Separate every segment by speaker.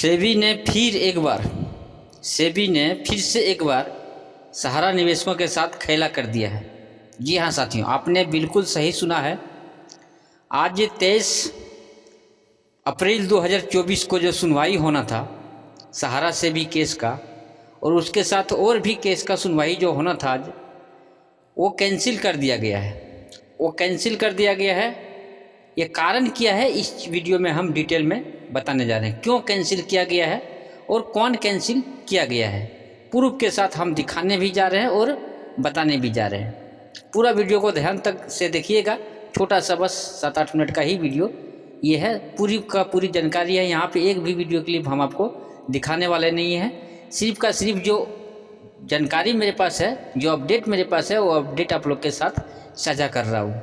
Speaker 1: सेबी ने फिर से एक बार सहारा निवेशकों के साथ खेला कर दिया है। जी हाँ साथियों, आपने बिल्कुल सही सुना है। आज 23 अप्रैल 2024 को जो सुनवाई होना था सहारा सेबी केस का, और उसके साथ और भी केस का सुनवाई जो होना था आज, वो कैंसिल कर दिया गया है। ये कारण क्या है, इस वीडियो में हम डिटेल में बताने जा रहे हैं। क्यों कैंसिल किया गया है और कौन कैंसिल किया गया है, प्रूफ के साथ हम दिखाने भी जा रहे हैं और बताने भी जा रहे हैं। पूरा वीडियो को ध्यान तक से देखिएगा। छोटा सा बस 7-8 मिनट का ही वीडियो ये है। पूरी जानकारी है। यहाँ पे एक भी वीडियो क्लिप हम आपको दिखाने वाले नहीं हैं। सिर्फ का सिर्फ जो जानकारी मेरे पास है, जो अपडेट मेरे पास है, वो अपडेट आप लोग के साथ साझा कर रहा हूँ।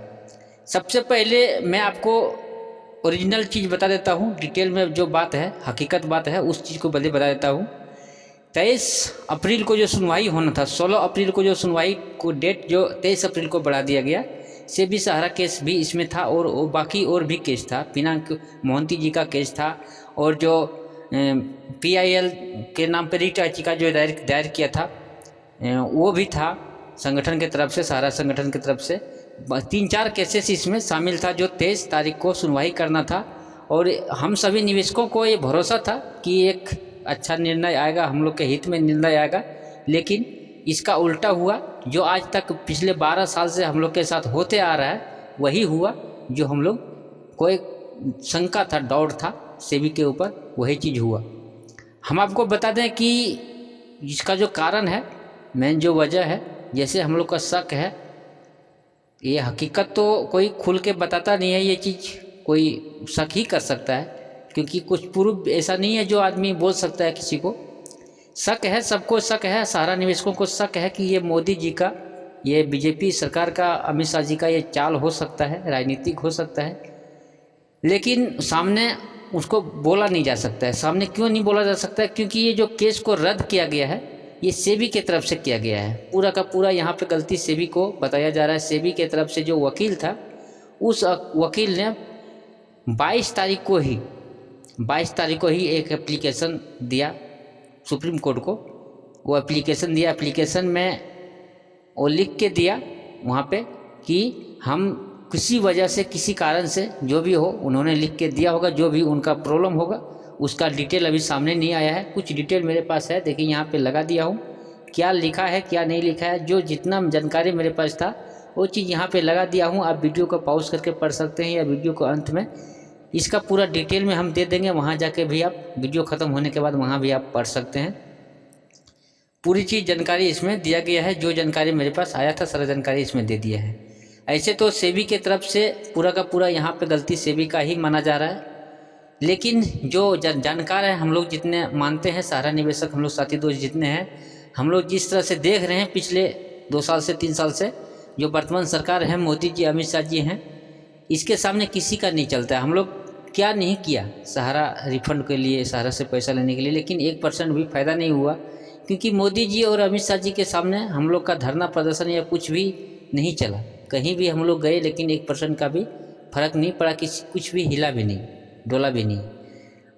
Speaker 1: सबसे पहले मैं आपको ओरिजिनल चीज़ बता देता हूँ। डिटेल में जो बात है, हकीकत बात है, उस चीज़ को पहले बता देता हूँ। 23 अप्रैल को जो सुनवाई होना था, 16 अप्रैल को जो सुनवाई को डेट जो 23 अप्रैल को बढ़ा दिया गया। सेबी सहारा केस भी इसमें था और बाकी और भी केस था। पिनाक मोहंती जी का केस था, और जो PIL के नाम पर रिट याचिका जो दायर किया था वो भी था संगठन के तरफ से, सहारा संगठन की तरफ से। 3-4 केसेस इसमें शामिल था जो 23 तारीख को सुनवाई करना था। और हम सभी निवेशकों को ये भरोसा था कि एक अच्छा निर्णय आएगा, हम लोग के हित में निर्णय आएगा। लेकिन इसका उल्टा हुआ। जो आज तक पिछले 12 साल से हम लोग के साथ होते आ रहा है, वही हुआ जो हम लोग को एक शंका था, डाउट था सेबी के ऊपर, वही चीज़ हुआ। हम आपको बता दें कि इसका जो कारण है, मेन जो वजह है, जैसे हम लोग का शक है, ये हकीकत तो कोई खुल के बताता नहीं है। ये चीज़ कोई शक ही कर सकता है, क्योंकि कुछ प्रूफ ऐसा नहीं है जो आदमी बोल सकता है किसी को। शक है, सबको शक है। सहारा निवेशकों को शक है कि ये मोदी जी का, ये बीजेपी सरकार का, अमित शाह जी का ये चाल हो सकता है, राजनीतिक हो सकता है। लेकिन सामने उसको बोला नहीं जा सकता है। सामने क्यों नहीं बोला जा सकता है? क्योंकि ये जो केस को रद्द किया गया है, ये सेबी की तरफ से किया गया है। पूरा का पूरा यहाँ पे गलती सेबी को बताया जा रहा है। सेबी की तरफ से जो वकील था, उस वकील ने 22 तारीख को ही एक एप्लीकेशन दिया सुप्रीम कोर्ट को। वो एप्लीकेशन दिया, एप्लीकेशन में वो लिख के दिया वहाँ पे कि हम किसी वजह से, किसी कारण से, जो भी हो, उन्होंने लिख के दिया होगा, जो भी उनका प्रॉब्लम होगा। उसका डिटेल अभी सामने नहीं आया है। कुछ डिटेल मेरे पास है, देखिए यहाँ पे लगा दिया हूँ। क्या लिखा है क्या नहीं लिखा है, जो जितना जानकारी मेरे पास था वो चीज़ यहाँ पे लगा दिया हूँ। आप वीडियो को पॉज करके पढ़ सकते हैं, या वीडियो को अंत में इसका पूरा डिटेल में हम दे देंगे। वहाँ जाके भी आप, वीडियो ख़त्म होने के बाद वहाँ भी आप पढ़ सकते हैं। पूरी चीज़ जानकारी इसमें दिया गया है। जो जानकारी मेरे पास आया था, सारा जानकारी इसमें दे दिया है। ऐसे तो सेबी के तरफ से पूरा का पूरा यहाँ पे गलती सेबी का ही माना जा रहा है। लेकिन जो जानकार है, हम लोग जितने मानते हैं, सहारा निवेशक हम लोग साथी दोस्त जितने हैं, हम लोग जिस तरह से देख रहे हैं पिछले 2 साल से 3 साल से, जो वर्तमान सरकार है, मोदी जी, अमित शाह जी हैं, इसके सामने किसी का नहीं चलता है। हम लोग क्या नहीं किया सहारा रिफंड के लिए, सहारा से पैसा लेने के लिए, लेकिन 1% भी फ़ायदा नहीं हुआ। क्योंकि मोदी जी और अमित शाह जी के सामने हम लोग का धरना प्रदर्शन या कुछ भी नहीं चला। कहीं भी हम लोग गए, लेकिन 1% का भी फर्क नहीं पड़ा, कुछ भी हिला भी नहीं, डोला भी नहीं।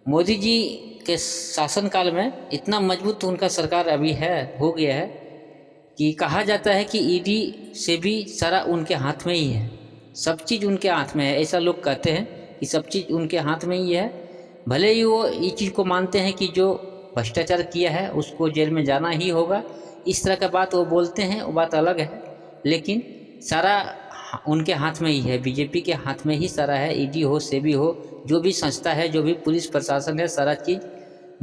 Speaker 1: मोदी जी के शासनकाल में इतना मजबूत उनका सरकार अभी है, हो गया है, कि कहा जाता है कि ED से भी सारा उनके हाथ में ही है। सब चीज़ उनके हाथ में है, ऐसा लोग कहते हैं कि सब चीज़ उनके हाथ में ही है। भले ही वो इस चीज़ को मानते हैं कि जो भ्रष्टाचार किया है उसको जेल में जाना ही होगा, इस तरह का बात वो बोलते हैं, वो बात अलग है। लेकिन सारा उनके हाथ में ही है, बीजेपी के हाथ में ही सारा है। ED हो, सेबी हो, जो भी संस्था है, जो भी पुलिस प्रशासन है, सारा चीज़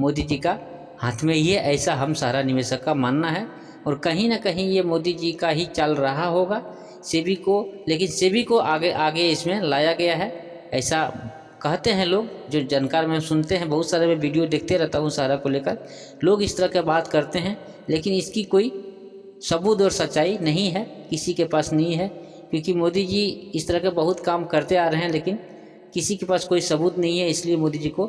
Speaker 1: मोदी जी का हाथ में ही है। ऐसा हम सहारा निवेशक का मानना है। और कहीं ना कहीं ये मोदी जी का ही चल रहा होगा सेबी को, लेकिन सेबी को आगे आगे इसमें लाया गया है, ऐसा कहते हैं लोग, जो जानकार में सुनते हैं। बहुत सारे मैं वीडियो देखते रहता हूँ सहारा को लेकर, लोग इस तरह की बात करते हैं, लेकिन इसकी कोई सबूत और सच्चाई नहीं है, किसी के पास नहीं है। क्योंकि मोदी जी इस तरह के बहुत काम करते आ रहे हैं, लेकिन किसी के पास कोई सबूत नहीं है, इसलिए मोदी जी को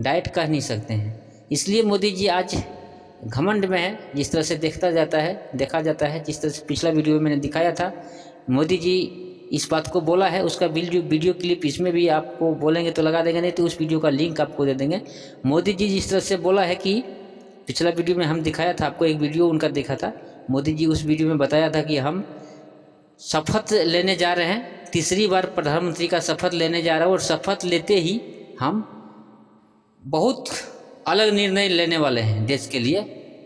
Speaker 1: डायरेक्ट कह नहीं सकते हैं। इसलिए मोदी जी आज घमंड में है, जिस तरह से देखा जाता है। जिस तरह से पिछला वीडियो में मैंने दिखाया था, मोदी जी इस बात को बोला है, उसका वीडियो क्लिप इसमें भी आपको बोलेंगे तो लगा देंगे, नहीं तो उस वीडियो का लिंक आपको दे देंगे। मोदी जी जिस तरह से बोला है कि पिछला वीडियो में हम दिखाया था आपको, एक वीडियो उनका देखा था, मोदी जी उस वीडियो में बताया था कि हम शपथ लेने जा रहे हैं, तीसरी बार प्रधानमंत्री का शपथ लेने जा रहे हैं और शपथ लेते ही हम बहुत अलग निर्णय लेने वाले हैं, देश के लिए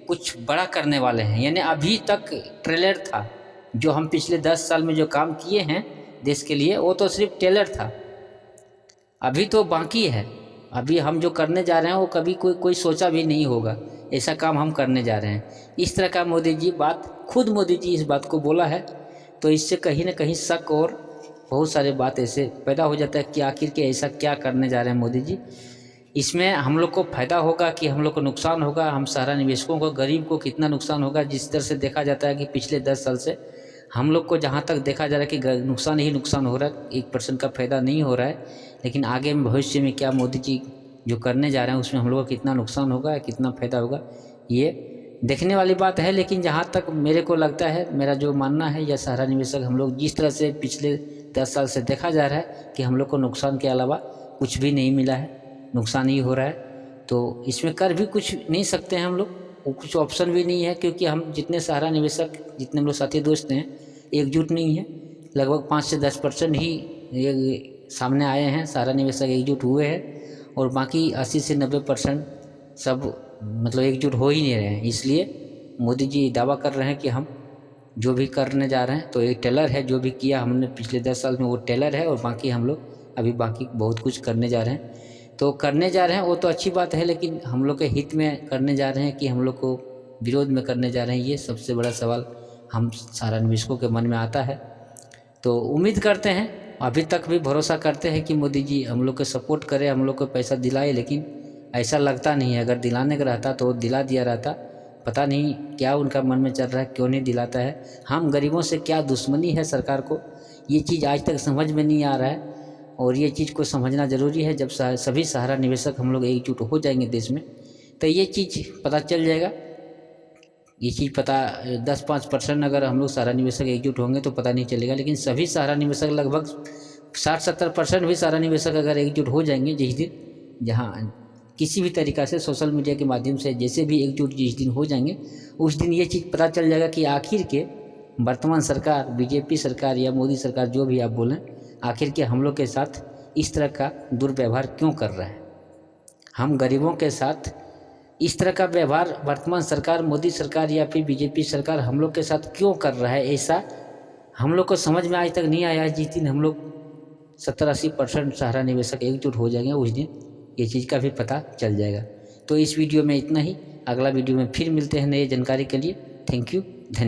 Speaker 1: कुछ बड़ा करने वाले हैं। यानी अभी तक ट्रेलर था, जो हम पिछले 10 साल में जो काम किए हैं देश के लिए वो तो सिर्फ ट्रेलर था, अभी तो बाकी है। अभी हम जो करने जा रहे हैं वो कभी कोई सोचा भी नहीं होगा, ऐसा काम हम करने जा रहे हैं। इस तरह का मोदी जी खुद मोदी जी इस बात को बोला है, तो इससे कहीं ना कहीं शक और बहुत सारे बात ऐसे पैदा हो जाता है कि आखिर के ऐसा क्या करने जा रहे हैं मोदी जी। इसमें हम लोग को फ़ायदा होगा कि हम लोग को नुकसान होगा, हम सारा निवेशकों को, गरीब को कितना नुकसान होगा। जिस तरह से देखा जाता है कि पिछले 10 साल से हम लोग को जहाँ तक देखा जा रहा है कि नुकसान ही नुकसान हो रहा है, 1% का फ़ायदा नहीं हो रहा है। लेकिन आगे में भविष्य में क्या मोदी जी जो करने जा रहे हैं उसमें हम लोग को कितना नुकसान होगा, कितना फ़ायदा होगा, ये देखने वाली बात है। लेकिन जहाँ तक मेरे को लगता है, मेरा जो मानना है, या सारा निवेशक हम लोग जिस तरह से पिछले 10 साल से देखा जा रहा है कि हम लोग को नुकसान के अलावा कुछ भी नहीं मिला है, नुकसान ही हो रहा है, तो इसमें कर भी कुछ नहीं सकते हैं हम लोग, वो कुछ ऑप्शन भी नहीं है। क्योंकि हम जितने सारा निवेशक, जितने हम लोग साथी दोस्त हैं, एकजुट नहीं है। लगभग 5 से 10% ही ये सामने आए हैं, सारा निवेशक एकजुट हुए हैं, और बाकी 80 से 90% सब मतलब एकजुट हो ही नहीं रहे हैं। इसलिए मोदी जी दावा कर रहे हैं कि हम जो भी करने जा रहे हैं तो एक टेलर है, जो भी किया हमने पिछले 10 साल में वो टेलर है, और बाकी हम लोग अभी बाकी बहुत कुछ करने जा रहे हैं। तो करने जा रहे हैं वो तो अच्छी बात है, लेकिन हम लोग के हित में करने जा रहे हैं कि हम लोग को विरोध में करने जा रहे हैं, ये सबसे बड़ा सवाल हम सारा निवेशकों के मन में आता है। तो उम्मीद करते हैं, अभी तक भी भरोसा करते हैं कि मोदी जी हम लोग को सपोर्ट करे, हम लोग को पैसा दिलाए, लेकिन ऐसा लगता नहीं है। अगर दिलाने का रहता तो दिला दिया रहता, पता नहीं क्या उनका मन में चल रहा है, क्यों नहीं दिलाता है। हम गरीबों से क्या दुश्मनी है सरकार को, ये चीज़ आज तक समझ में नहीं आ रहा है, और ये चीज़ को समझना ज़रूरी है। जब सभी सहारा निवेशक हम लोग एकजुट हो जाएंगे देश में, तो ये चीज़ पता चल जाएगा। ये चीज़ पता 10-5% अगर हम लोग सहारा निवेशक एकजुट होंगे तो पता नहीं चलेगा, लेकिन सभी सहारा निवेशक लगभग 60-70% भी सहारा निवेशक अगर एकजुट हो जाएंगे, जिस दिन जहाँ किसी भी तरीक़ा से सोशल मीडिया के माध्यम से जैसे भी एकजुट जिस दिन हो जाएंगे, उस दिन ये चीज़ पता चल जाएगा कि आखिर के वर्तमान सरकार, बीजेपी सरकार या मोदी सरकार, जो भी आप बोलें, आखिर के हम लोग के साथ इस तरह का दुर्व्यवहार क्यों कर रहा है। हम गरीबों के साथ इस तरह का व्यवहार वर्तमान सरकार, मोदी सरकार या फिर बीजेपी सरकार हम लोग के साथ क्यों कर रहा है, ऐसा हम लोग को समझ में आज तक नहीं आया। जिस दिन हम लोग 70-80% सहारा निवेशक एकजुट हो जाएंगे, उस दिन ये चीज़ का भी पता चल जाएगा। तो इस वीडियो में इतना ही, अगला वीडियो में फिर मिलते हैं नई जानकारी के लिए। थैंक यू, धन्यवाद।